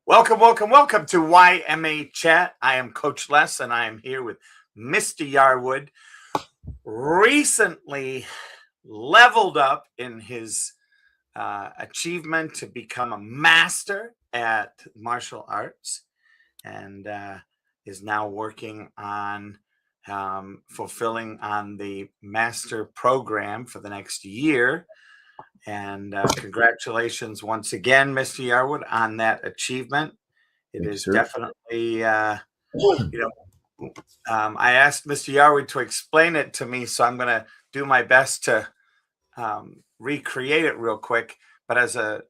Welcome, welcome, welcome to Yma Chat. I am Coach Les, and I am here with Mr. Yarwood. Recently leveled up in his achievement to become a master at martial arts, and is now working on fulfilling on the master program for the next year. And congratulations once again, Mr. Yarwood, on that achievement. It Thank you, is sir. definitely, I asked Mr. Yarwood to explain it to me, so I'm going to do my best to recreate it real quick. But it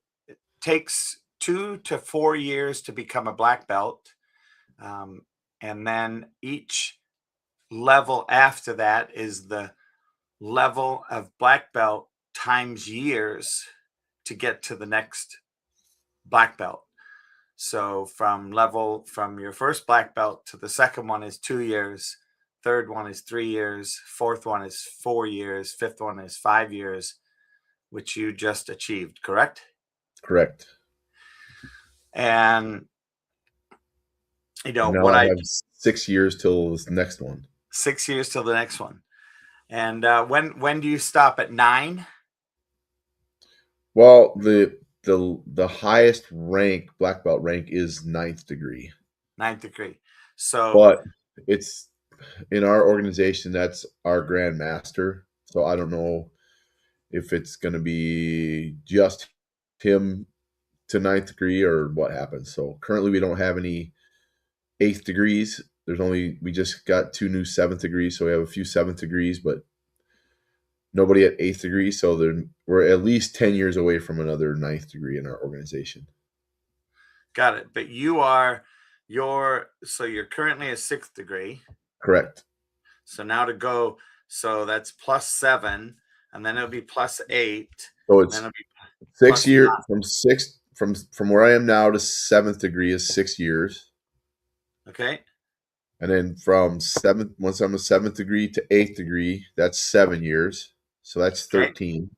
takes 2 to 4 years to become a black belt. And then each level after that is the level of black belt times years to get to the next black belt. So from your first black belt to the second one is 2 years, third one is 3 years, fourth one is 4 years, fifth one is 5 years, which you just achieved, correct? Correct. And Now what I have 6 years till this next one. 6 years till the next one. And when do you stop at 9? Well, the highest rank, black belt rank, is 9th degree. 9th degree. So, but it's in our organization, that's our grand master. So I don't know if it's going to be just him to 9th degree or what happens. So currently we don't have any 8th degrees. We just got 2 new 7th degrees. So we have a few 7th degrees, but nobody at 8th degree. So we're at least 10 years away from another 9th degree in our organization. Got it. But you're currently a 6th degree. Correct. So now to go, so that's +7, and then it'll be +8. So it's 6 years from where I am now to 7th degree is 6 years. Okay. And then once I'm a 7th degree to 8th degree, that's 7 years. So that's 13. Okay.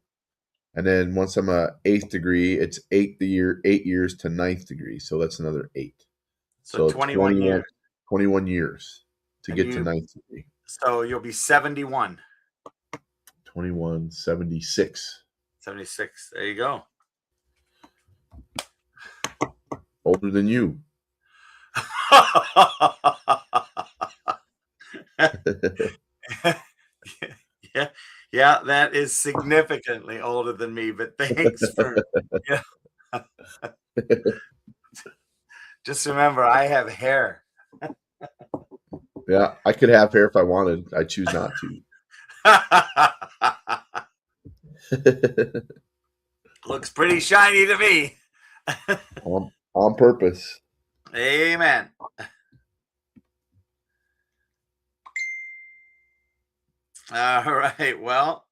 And then once I'm a 8th degree, it's 8 years to 9th degree. So that's another 8. So 21 years. 21 years to get to 9th degree. So you'll be 71. 21, 76. 76. There you go. Older than you. Yeah, that is significantly older than me, but thanks for just remember I have hair. Yeah, I could have hair if I wanted. I choose not to. Looks pretty shiny to me. On purpose. Amen. All right. Well,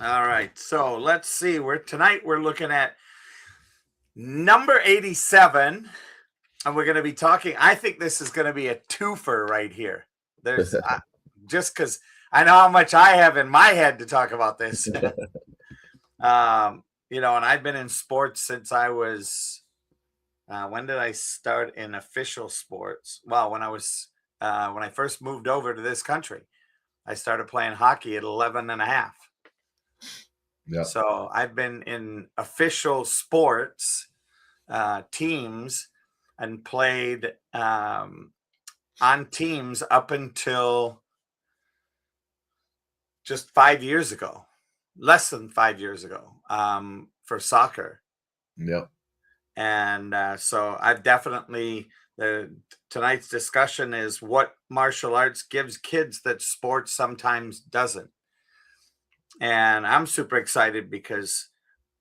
all right. So let's see. Tonight we're looking at number 87, and we're going to be talking. I think this is going to be a twofer right here. There's just because I know how much I have in my head to talk about this. And I've been in sports since I was. When did I start in official sports? Well, when I first moved over to this country, I started playing hockey at 11 and a half. Yeah. So I've been in official sports teams and played on teams up until just 5 years ago, less than 5 years ago, for soccer. Yep. And so I've definitely, tonight's discussion is what martial arts gives kids that sports sometimes doesn't. And I'm super excited because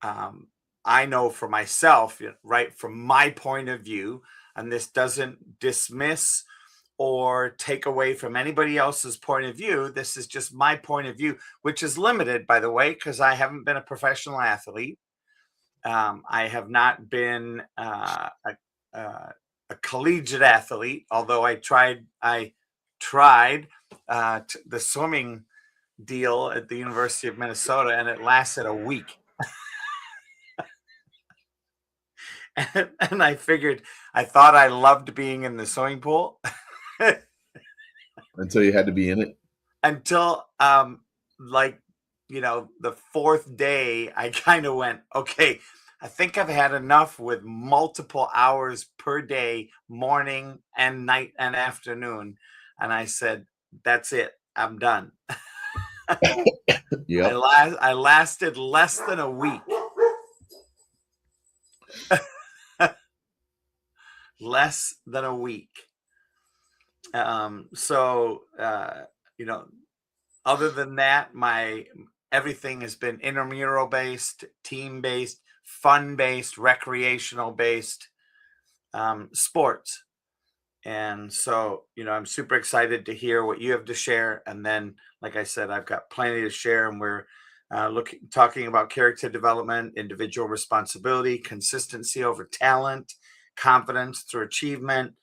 I know for myself, right, from my point of view, and this doesn't dismiss or take away from anybody else's point of view. This is just my point of view, which is limited, by the way, because I haven't been a professional athlete. I have not been a collegiate athlete, although I tried the swimming deal at the University of Minnesota, and it lasted a week. And I figured, I thought I loved being in the swimming pool Until you had to be in it. until like the fourth day I kind of went, okay, I think I've had enough with multiple hours per day, morning and night and afternoon. And I said, that's it, I'm done. Yep. I lasted less than a week. Less than a week. So other than that, my everything has been intramural based, team based, fun based, recreational based, sports. And so, I'm super excited to hear what you have to share. And then, like I said, I've got plenty to share, and we're talking about character development, individual responsibility, consistency over talent, confidence through achievement,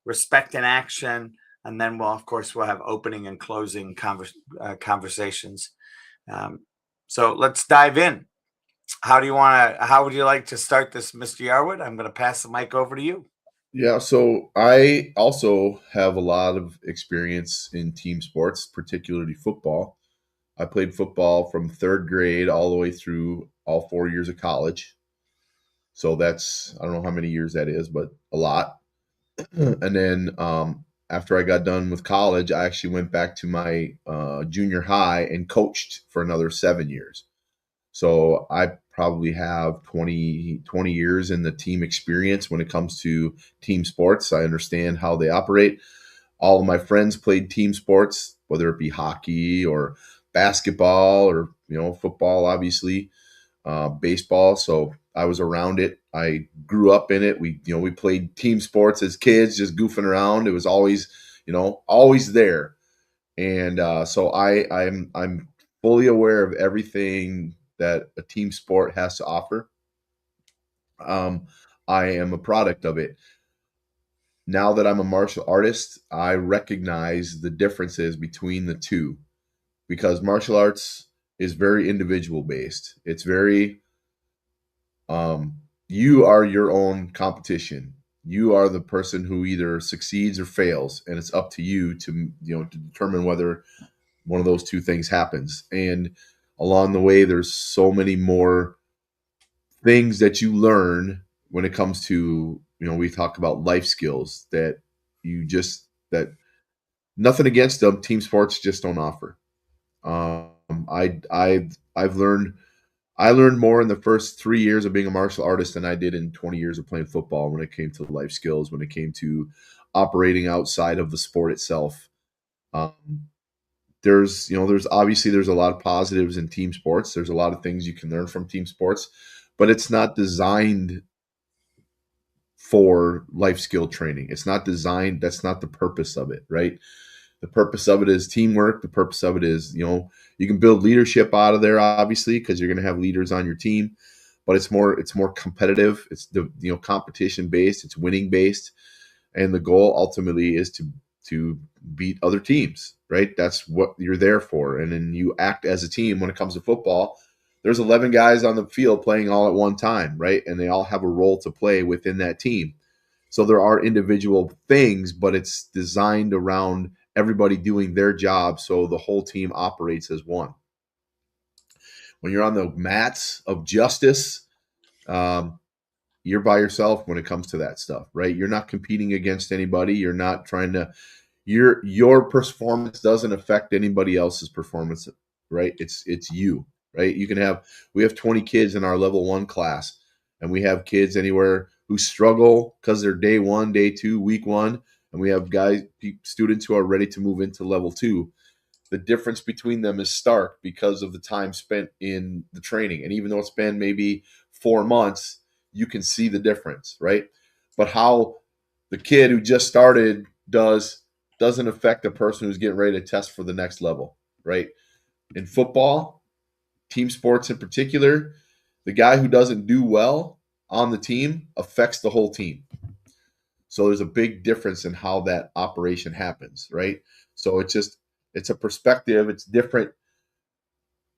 respect in action, and then we'll have opening and closing conversations. So let's dive in. How would you like to start this, Mr. Yarwood? I'm going to pass the mic over to you. Yeah, so I also have a lot of experience in team sports, particularly football. I played football from third grade all the way through all 4 years of college. So that's, I don't know how many years that is, but a lot. And then after I got done with college, I actually went back to my junior high and coached for another 7 years. So I probably have 20 years in the team experience when it comes to team sports. I understand how they operate. All of my friends played team sports, whether it be hockey or basketball or, football, obviously, baseball. So I was around it. I grew up in it. We played team sports as kids, just goofing around. It was always, always there. And so I'm fully aware of everything that a team sport has to offer. I am a product of it. Now that I'm a martial artist, I recognize the differences between the two because martial arts is very individual based. It's very you are your own competition. You are the person who either succeeds or fails, and it's up to you to determine whether one of those two things happens. And along the way, there's so many more things that you learn when it comes to, we talk about life skills that nothing against them. Team sports just don't offer. I've learned I learned more in the first 3 years of being a martial artist than I did in 20 years of playing football when it came to life skills, when it came to operating outside of the sport itself. Um, there's a lot of positives in team sports. There's a lot of things you can learn from team sports, but it's not designed for life skill training. It's not designed. That's not the purpose of it, right? The purpose of it is teamwork. The purpose of it is, you can build leadership out of there, obviously, because you're going to have leaders on your team. But it's more competitive. It's competition based. It's winning based, and the goal ultimately is to beat other teams, right? That's what you're there for, and then you act as a team. When it comes to football, there's 11 guys on the field playing all at one time, right? And they all have a role to play within that team. So there are individual things, but it's designed around everybody doing their job so the whole team operates as one. When you're on the mats of justice, um, you're by yourself when it comes to that stuff, right? You're not competing against anybody. You're not trying to your performance doesn't affect anybody else's performance, right? It's you, right? We have 20 kids in our level 1 class, and we have kids anywhere who struggle because they're day 1, day 2, week 1, and we have students who are ready to move into level 2. The difference between them is stark because of the time spent in the training. And even though it's been maybe 4 months, you can see the difference, right? But how the kid who just started doesn't affect the person who's getting ready to test for the next level, right? In football, team sports in particular, the guy who doesn't do well on the team affects the whole team. So there's a big difference in how that operation happens, right? So it's a perspective. It's different.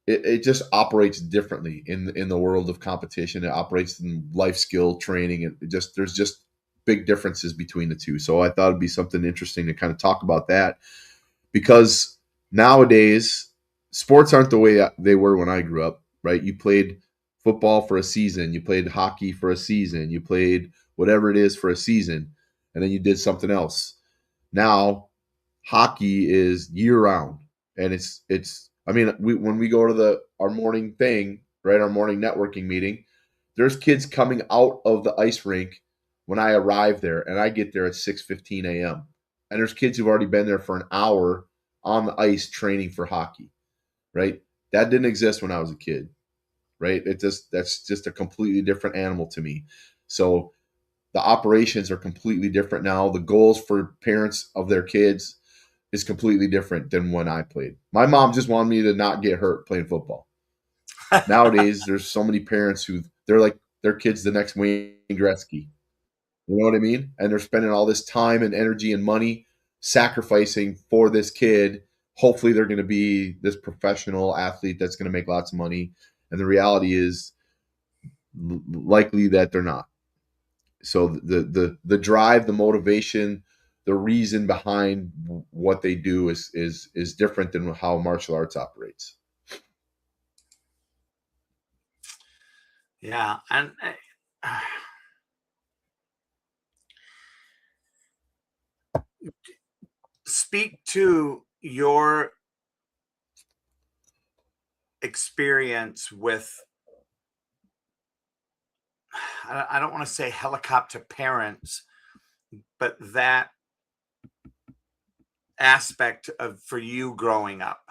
it just operates differently in the world of competition. It operates in life skill training, and there's just big differences between the two. So I thought it'd be something interesting to kind of talk about that, because nowadays sports aren't the way they were when I grew up, right? You played football for a season, you played hockey for a season, you played whatever it is for a season, and then you did something else. Now hockey is year round, and it's I mean, when we go to our morning thing, right, our morning networking meeting, there's kids coming out of the ice rink when I arrive there, and I get there at 6:15 a.m. And there's kids who've already been there for an hour on the ice training for hockey, right? That didn't exist when I was a kid, right? That's just a completely different animal to me. So the operations are completely different now. The goals for parents of their kids is completely different than when I played. My mom just wanted me to not get hurt playing football. Nowadays, there's so many parents who they're like their kids the next Wayne Gretzky. You know what I mean? And they're spending all this time and energy and money sacrificing for this kid. Hopefully, they're going to be this professional athlete that's going to make lots of money. And the reality is likely that they're not. So the drive, the motivation, the reason behind what they do is different than how martial arts operates. Yeah, and speak to your experience with, I don't want to say helicopter parents, but that aspect of for you growing up.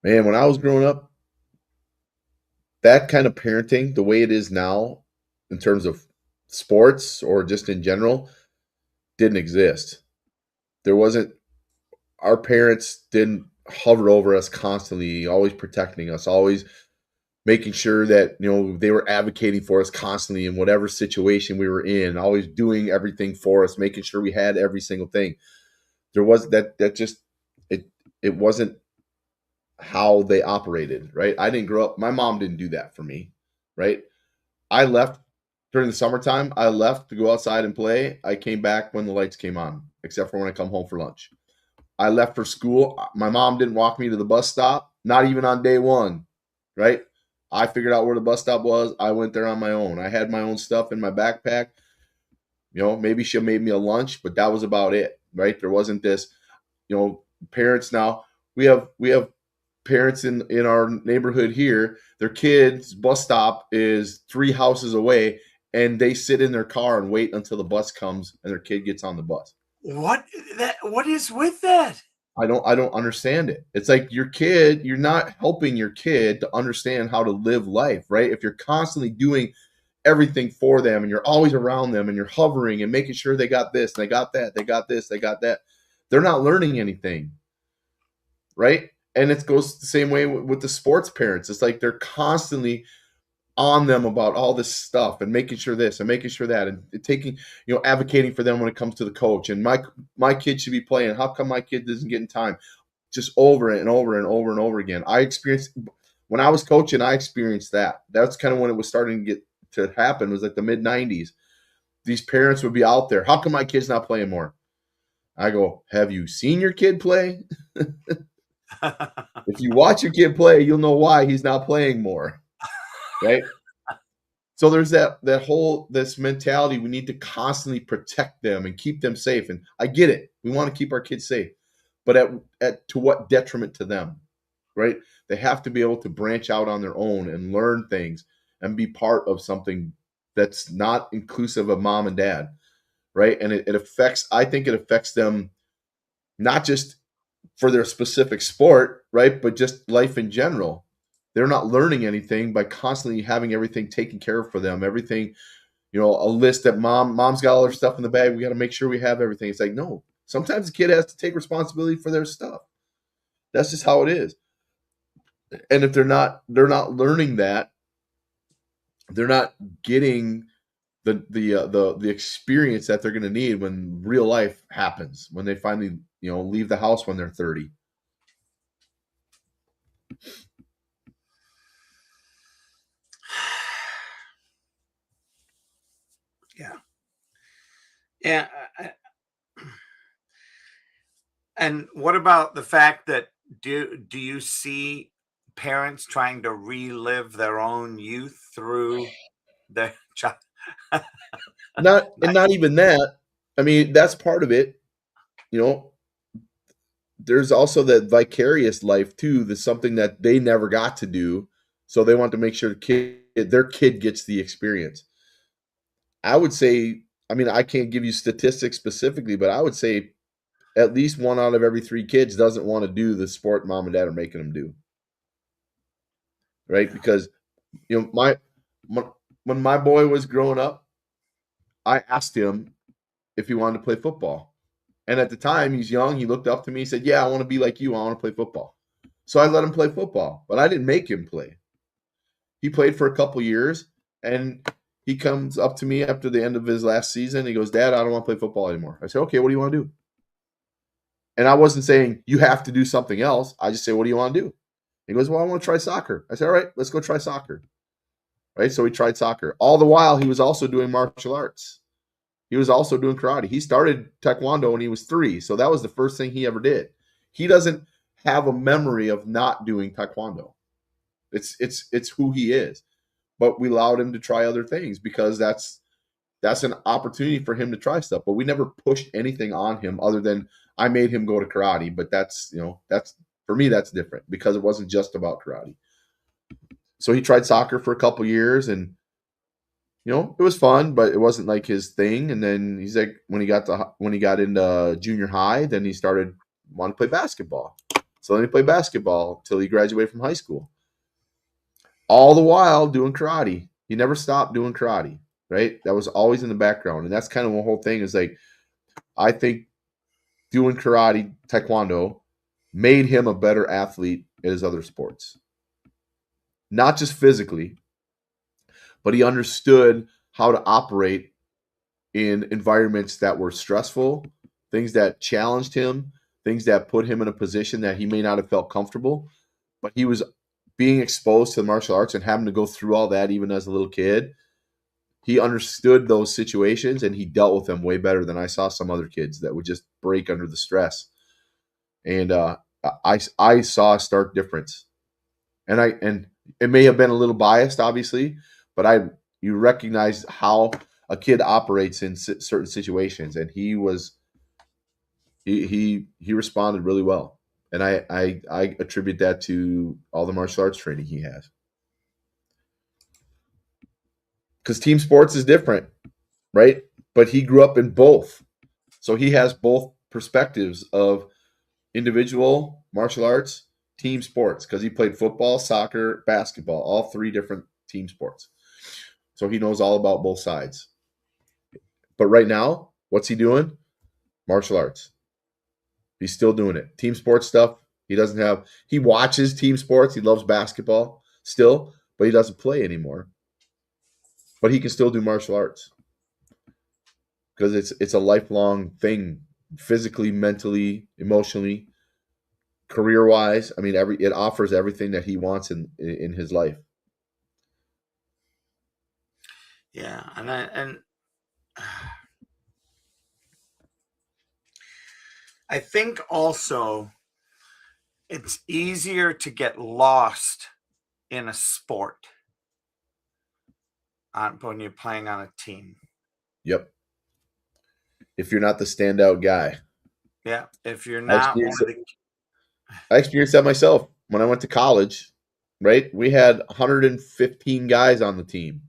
Man, when I was growing up, that kind of parenting, the way it is now, in terms of sports or just in general, didn't exist. There wasn't. Our parents didn't hover over us constantly, always protecting us, always making sure that they were advocating for us constantly in whatever situation we were in, always doing everything for us, making sure we had every single thing. There was that just it wasn't how they operated, right? I didn't grow up. My mom didn't do that for me, right? I left during the summertime. I left to go outside and play. I came back when the lights came on, except for when I come home for lunch. I left for school. My mom didn't walk me to the bus stop, not even on day one, right? I figured out where the bus stop was. I went there on my own. I had my own stuff in my backpack. Maybe she made me a lunch, but that was about it, right? There wasn't this, parents now. We have parents in our neighborhood here. Their kids' bus stop is 3 houses away, and they sit in their car and wait until the bus comes and their kid gets on the bus. What is with that? I don't understand it. It's like your kid, you're not helping your kid to understand how to live life, right? If you're constantly doing everything for them and you're always around them and you're hovering and making sure they got this, they got that, they got this, they got that, they're not learning anything, right? And it goes the same way with the sports parents. It's like they're constantly on them about all this stuff and making sure this and making sure that and taking, advocating for them when it comes to the coach. And my kid should be playing. How come my kid doesn't get in time? Just over and over and over and over again. I experienced when I was coaching. I experienced that. That's kind of when it was starting to happen. It was like the mid '90s. These parents would be out there. How come my kid's not playing more? I go, have you seen your kid play? If you watch your kid play, you'll know why he's not playing more. Right? So there's this mentality. We need to constantly protect them and keep them safe. And I get it. We want to keep our kids safe, but at to what detriment to them, right? They have to be able to branch out on their own and learn things and be part of something that's not inclusive of mom and dad, right? And I think it affects them not just for their specific sport, right? But just life in general. They're not learning anything by constantly having everything taken care of for them. Everything, a list that mom's got all her stuff in the bag. We got to make sure we have everything. It's like, no, sometimes the kid has to take responsibility for their stuff. That's just how it is. And if they're not learning that, they're not getting the experience that they're going to need when real life happens, when they finally, leave the house when they're 30. Yeah. Yeah. And what about the fact that do you see parents trying to relive their own youth through their child? Not even that. I mean, that's part of it. You know, there's also that vicarious life too. That's something that they never got to do, so they want to make sure their kid gets the experience. I would say, I mean, I can't give you statistics specifically, but I would say at least one out of every three kids doesn't want to do the sport mom and dad are making them do, right? Because you know, my when my boy was growing up, I asked him if he wanted to play football. And at the time, he's young. He looked up to me. He said, "Yeah, I want to be like you. I want to play football." So I let him play football, but I didn't make him play. He played for a couple years, and he comes up to me after the end of his last season. He goes, "Dad, I don't want to play football anymore." I said, "Okay, what do you want to do?" And I wasn't saying you have to do something else. I just say, "What do you want to do?" He goes, "Well, I want to try soccer." I said, "All right, let's go try soccer." Right? So he tried soccer. All the while, he was also doing martial arts. He was also doing karate. He started taekwondo when he was 3, so that was the first thing he ever did. He doesn't have a memory of not doing taekwondo. It's who he is. But we allowed him to try other things because that's an opportunity for him to try stuff. But we never pushed anything on him other than I made him go to karate. But that's that's for me that's different because it wasn't just about karate. So he tried soccer for a couple years and it was fun, but it wasn't like his thing. And then he's like, when he got into junior high, then he started wanting to play basketball. So then he played basketball till he graduated from high school. All the while doing karate. He never stopped doing karate, right? That was always in the background. And that's kind of the whole thing is like, I think doing karate, taekwondo, made him a better athlete at his other sports. Not just physically, but he understood how to operate in environments that were stressful, things that challenged him, things that put him in a position that he may not have felt comfortable. But he was being exposed to the martial arts and having to go through all that even as a little kid. He understood those situations and he dealt with them way better than I saw some other kids that would just break under the stress. And I saw a stark difference. And it may have been a little biased, obviously, but you recognize how a kid operates in certain situations, and he responded really well, and I attribute that to all the martial arts training he has. Because team sports is different, right? But he grew up in both, so he has both perspectives of individual martial arts, team sports, because he played football, soccer, basketball, all three different team sports. So he knows all about both sides. But right now, what's he doing? Martial arts. He's still doing it. Team sports stuff. He watches team sports. He loves basketball still, but he doesn't play anymore. But he can still do martial arts because it's a lifelong thing, physically, mentally, emotionally, career wise. I mean, it offers everything that he wants in his life. Yeah, and I think also it's easier to get lost in a sport when you're playing on a team. Yep. If you're not the standout guy, Yeah, if you're I not one experienced of the I experienced that myself when I went to college. Right, we had 115 guys on the team,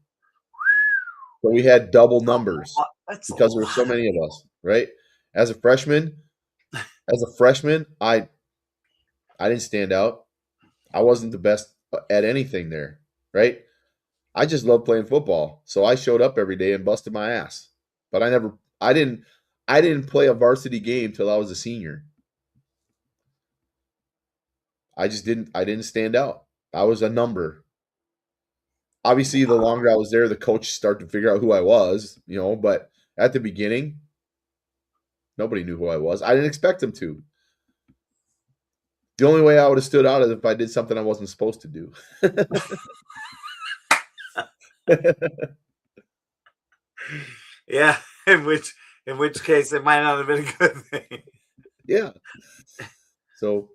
but we had double numbers that's a because there were so lot of many of us. Right, as a freshman, I didn't stand out. I wasn't the best at anything there. Right, I just loved playing football, so I showed up every day and busted my ass. But I didn't play a varsity game till I was a senior. I didn't stand out. I was a number. Obviously, the longer I was there, the coach started to figure out who I was, but at the beginning, nobody knew who I was. I didn't expect them to. The only way I would have stood out is if I did something I wasn't supposed to do. Yeah, in which case it might not have been a good thing. Yeah. So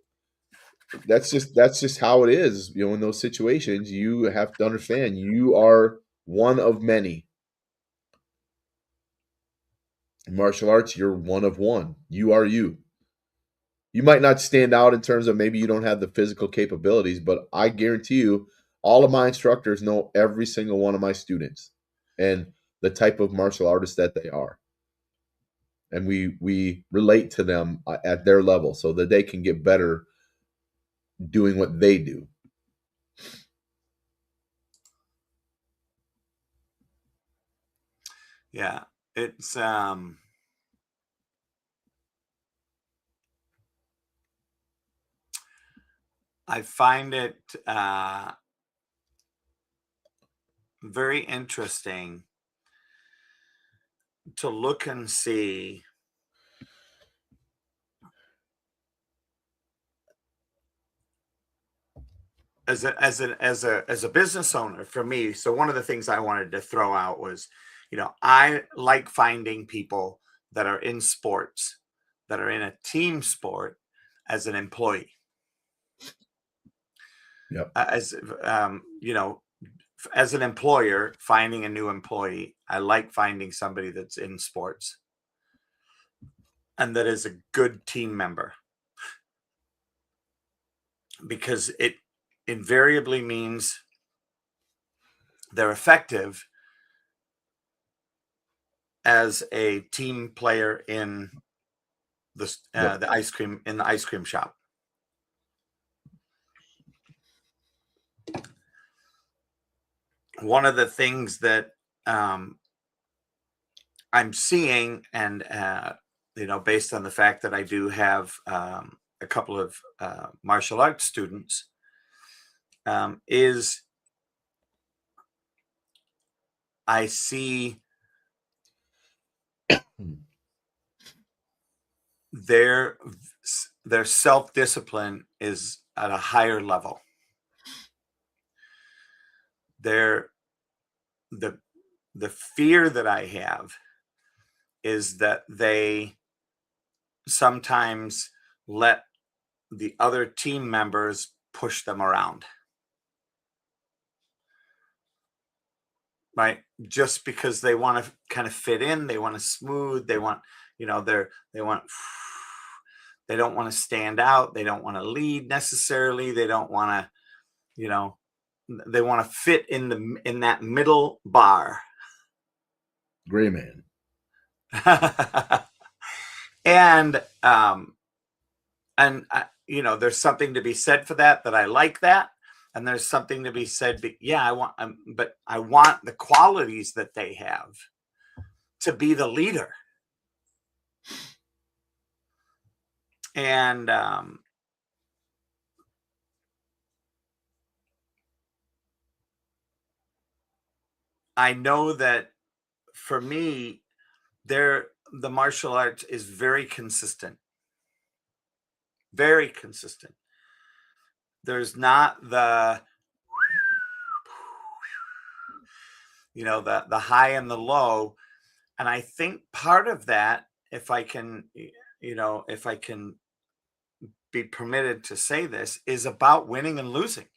that's just how it is. In those situations, you have to understand you are one of many. In martial arts, you're one of one. You are you. You might not stand out in terms of maybe you don't have the physical capabilities, but I guarantee you, all of my instructors know every single one of my students and the type of martial artists that they are. And we relate to them at their level so that they can get better doing what they do. Yeah, it's I find it very interesting to look and see as a business owner for me. So one of the things I wanted to throw out was, I like finding people that are in sports, that are in a team sport as an employee. Yep. As as an employer, finding a new employee, I like finding somebody that's in sports and that is a good team member, because it invariably means they're effective as a team player in Yep. the ice cream shop. One of the things that um, I'm seeing, and based on the fact that I do have a couple of martial arts students, is I see their their self discipline is at a higher level. Their the the fear that I have is that they sometimes let the other team members push them around, right? Just because they want to kind of fit in, they want to smooth, they want, they want, they don't want to stand out, they don't want to lead necessarily, they don't want to, you know, they want to fit in that middle bar. Gray man. and there's something to be said for that I like that, and there's something to be said, but yeah, but I want the qualities that they have to be the leader. And I know that for me, the martial arts is very consistent, very consistent. There's not the high and the low. And I think part of that, if I can, if I can be permitted to say this, is about winning and losing.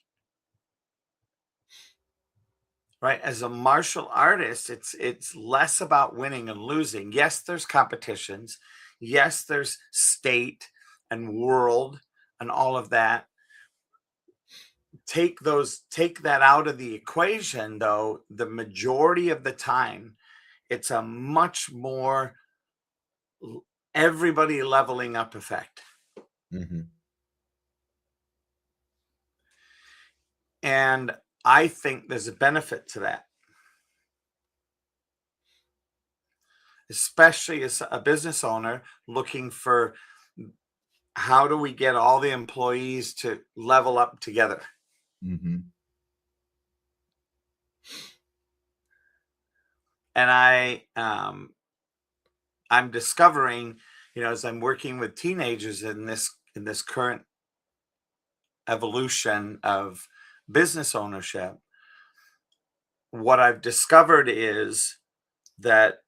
Right? As a martial artist, it's less about winning and losing. Yes, there's competitions. Yes, there's state and world and all of that. Take that out of the equation, though, the majority of the time, it's a much more everybody leveling up effect. Mm-hmm. And I think there's a benefit to that, especially as a business owner looking for how do we get all the employees to level up together. Mm-hmm. And I'm discovering, as I'm working with teenagers in this current evolution of business ownership, what I've discovered is that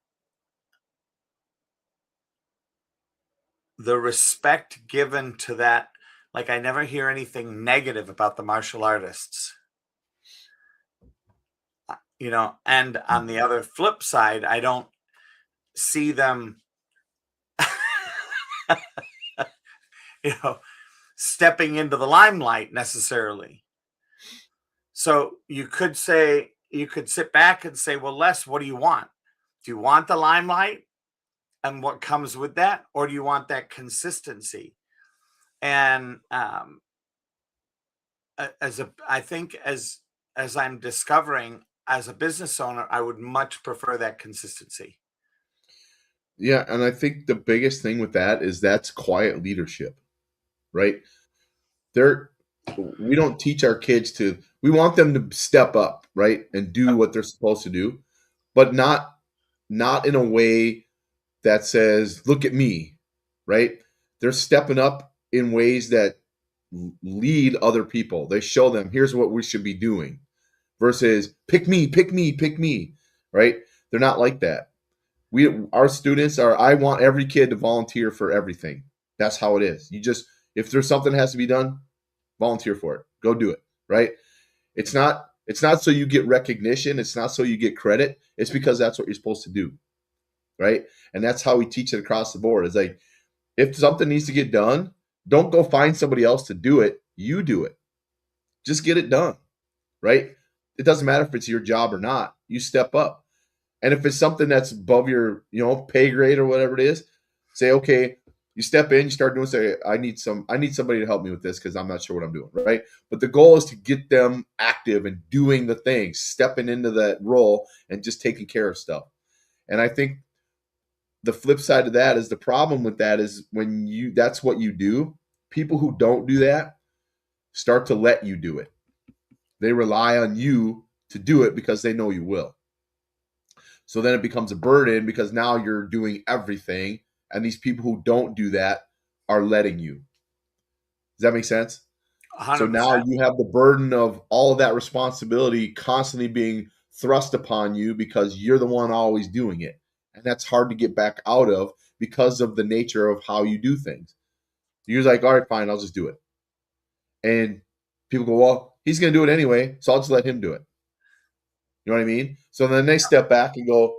the respect given to that, like I never hear anything negative about the martial artists, and on the other flip side, I don't see them, you know, stepping into the limelight necessarily. So you could sit back and say, well, Les, what do you want? Do you want the limelight and what comes with that? Or do you want that consistency? And I think as I'm discovering as a business owner, I would much prefer that consistency. Yeah, and I think the biggest thing with that is that's quiet leadership, right? We don't teach our kids to, we want them to step up, right? And do what they're supposed to do, but not in a way that says, look at me, right? They're stepping up in ways that lead other people. They show them, here's what we should be doing versus pick me, pick me, pick me, right? They're not like that. Our students are, I want every kid to volunteer for everything. That's how it is. If there's something that has to be done, volunteer for it. Go do it, right? It's not so you get recognition, it's not so you get credit. It's because that's what you're supposed to do, right? And that's how we teach it across the board. It's like, if something needs to get done, don't go find somebody else to do it. You do it. Just get it done, right? It doesn't matter if it's your job or not. You step up. And if it's something that's above your, pay grade or whatever it is, say, okay, you step in, you start doing, say, I need somebody to help me with this because I'm not sure what I'm doing, right? But the goal is to get them active and doing the things, stepping into that role and just taking care of stuff. And I think the flip side of that is, the problem with that is when that's what you do, people who don't do that start to let you do it. They rely on you to do it because they know you will. So then it becomes a burden because now you're doing everything, and these people who don't do that are letting you. Does that make sense? 100%. So now you have the burden of all of that responsibility constantly being thrust upon you because you're the one always doing it. And that's hard to get back out of because of the nature of how you do things. You're like, all right, fine, I'll just do it. And people go, well, he's going to do it anyway, so I'll just let him do it. You know what I mean? So then they step back and go,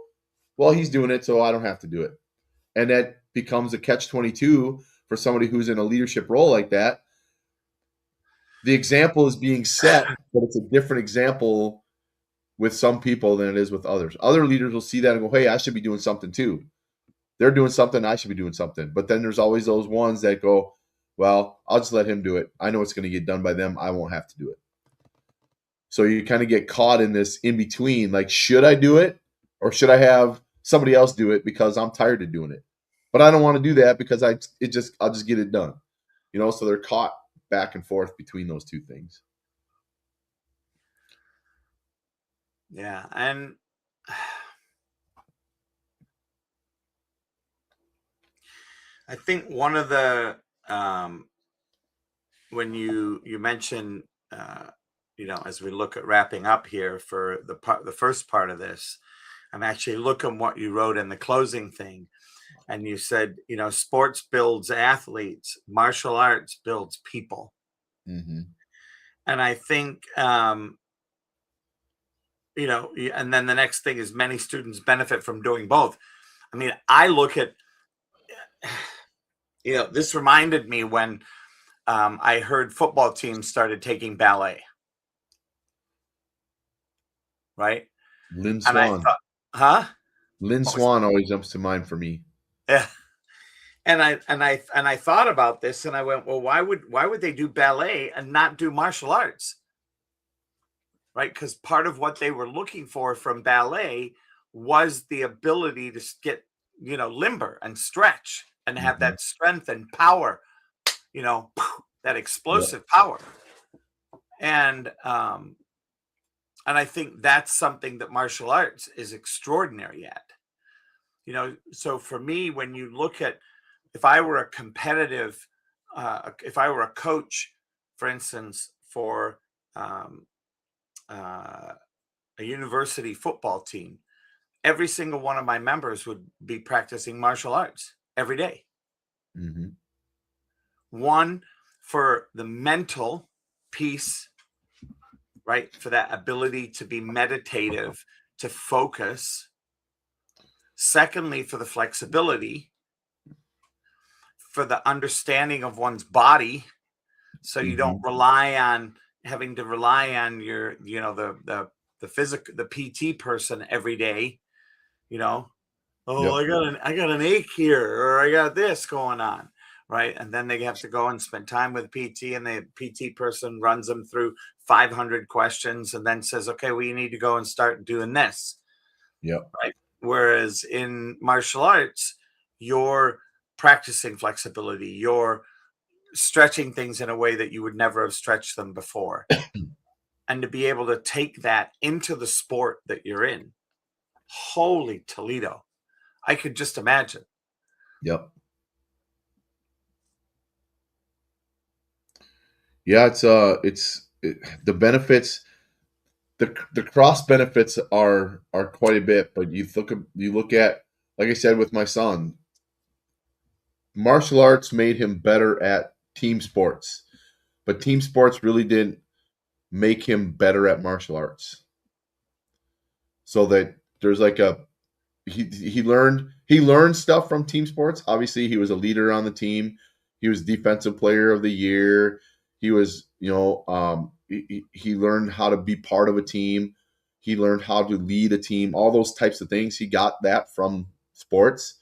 well, he's doing it, so I don't have to do it. And that becomes a catch-22 for somebody who's in a leadership role like that. The example is being set, but it's a different example with some people than it is with others. Other leaders will see that and go, hey, I should be doing something too. They're doing something, I should be doing something. But then there's always those ones that go, well, I'll just let him do it. I know it's going to get done by them. I won't have to do it. So you kind of get caught in this in between, like, should I do it or should I have somebody else do it because I'm tired of doing it? But I don't want to do that because I'll just get it done. So they're caught back and forth between those two things. Yeah. And I think one of the, when you mentioned, as we look at wrapping up here for the first part of this, I'm actually looking what you wrote in the closing thing. And you said, sports builds athletes, martial arts builds people. Mm-hmm. And I think, and then the next thing is many students benefit from doing both. I mean, I look at, this reminded me when I heard football teams started taking ballet. Right? Lynn And I Swan. thought, huh? Lynn Swan always jumps to mind for me. Yeah. And I thought about this and I went, well, why would they do ballet and not do martial arts? Right? Because part of what they were looking for from ballet was the ability to get, limber and stretch and have that strength and power, that explosive power. And I think that's something that martial arts is extraordinary at. So for me, when you look at, if I were a competitive, if I were a coach for instance, for a university football team, every single one of my members would be practicing martial arts every day. Mm-hmm. One, for the mental piece, right? For that ability to be meditative, to focus. Secondly, for the flexibility, for the understanding of one's body, so you don't rely on having to rely on your, the physical, the PT person every day, oh, Yep. I got an ache here, or I got this going on, right? And then they have to go and spend time with PT, and the PT person runs them through 500 questions and then says, okay, well, you need to go and start doing this. Yep. Right. Whereas in martial arts, you're practicing flexibility, you're stretching things in a way that you would never have stretched them before. And to be able to take that into the sport that you're in, holy Toledo, I could just imagine. Yep. Yeah, the benefits, the cross benefits are quite a bit, but you look at, like I said with my son, martial arts made him better at team sports, but team sports really didn't make him better at martial arts. So that there's like he learned stuff from team sports. Obviously, he was a leader on the team. He was defensive player of the year. He was, he learned how to be part of a team. He learned how to lead a team. All those types of things. He got that from sports,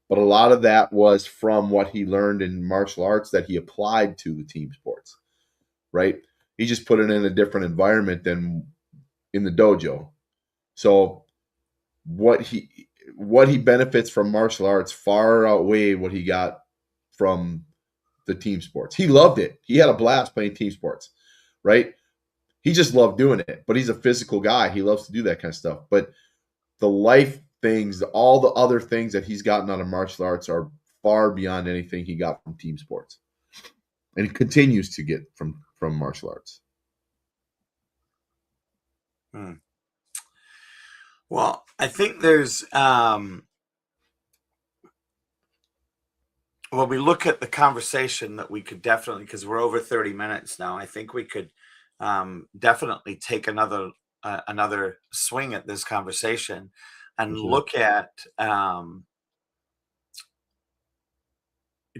but a lot of that was from what he learned in martial arts that he applied to the team sports. Right? He just put it in a different environment than in the dojo. So what he benefits from martial arts far outweigh what he got from the team sports. He loved it. He had a blast playing team sports, right? He just loved doing it. But he's a physical guy. He loves to do that kind of stuff. But the life things, all the other things that he's gotten out of martial arts are far beyond anything he got from team sports. And he continues to get from martial arts. Well, I think there's when we look at the conversation that we could definitely, because we're over 30 minutes now, I think we could definitely take another swing at this conversation and Sure. look at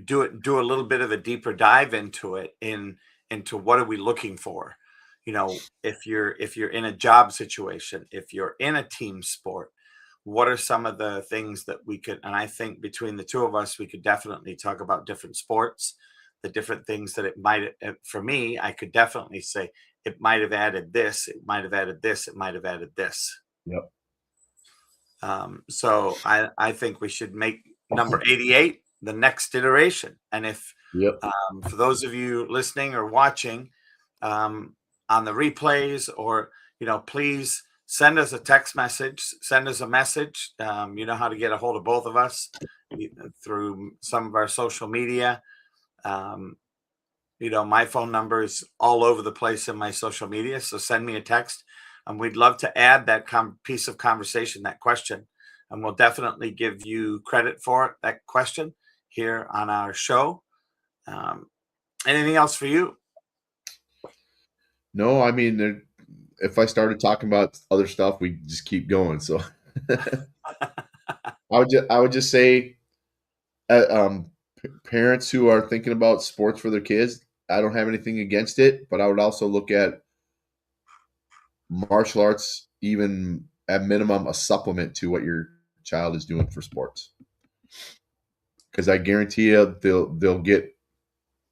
do a little bit of a deeper dive into it, into what are we looking for, if you're in a job situation, if you're in a team sport, what are some of the things that we could, and I think between the two of us, we could definitely talk about different sports, the different things that it might, for me, I could definitely say it might have added this, it might have added this, it might have added this. Yep. So I think we should make number 88 the next iteration. And if, Yep. for those of you listening or watching on the replays, or, please send us a text message, send us a message. You know how to get a hold of both of us through some of our social media. My phone number is all over the place in my social media. So send me a text, and we'd love to add that piece of conversation, that question. And we'll definitely give you credit for it, that question, here on our show. Anything else for you? No, I mean, if I started talking about other stuff, we just keep going. So I would just say, parents who are thinking about sports for their kids, I don't have anything against it, but I would also look at martial arts, even at minimum, a supplement to what your child is doing for sports. Because I guarantee you, they'll get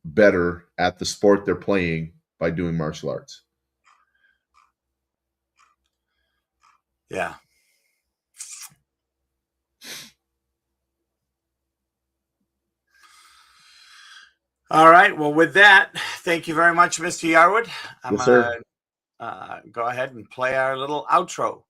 better at the sport they're playing by doing martial arts. Yeah. All right. Well, with that, thank you very much, Mr. Yarwood. I'm Yes, sir. going to go ahead and play our little outro.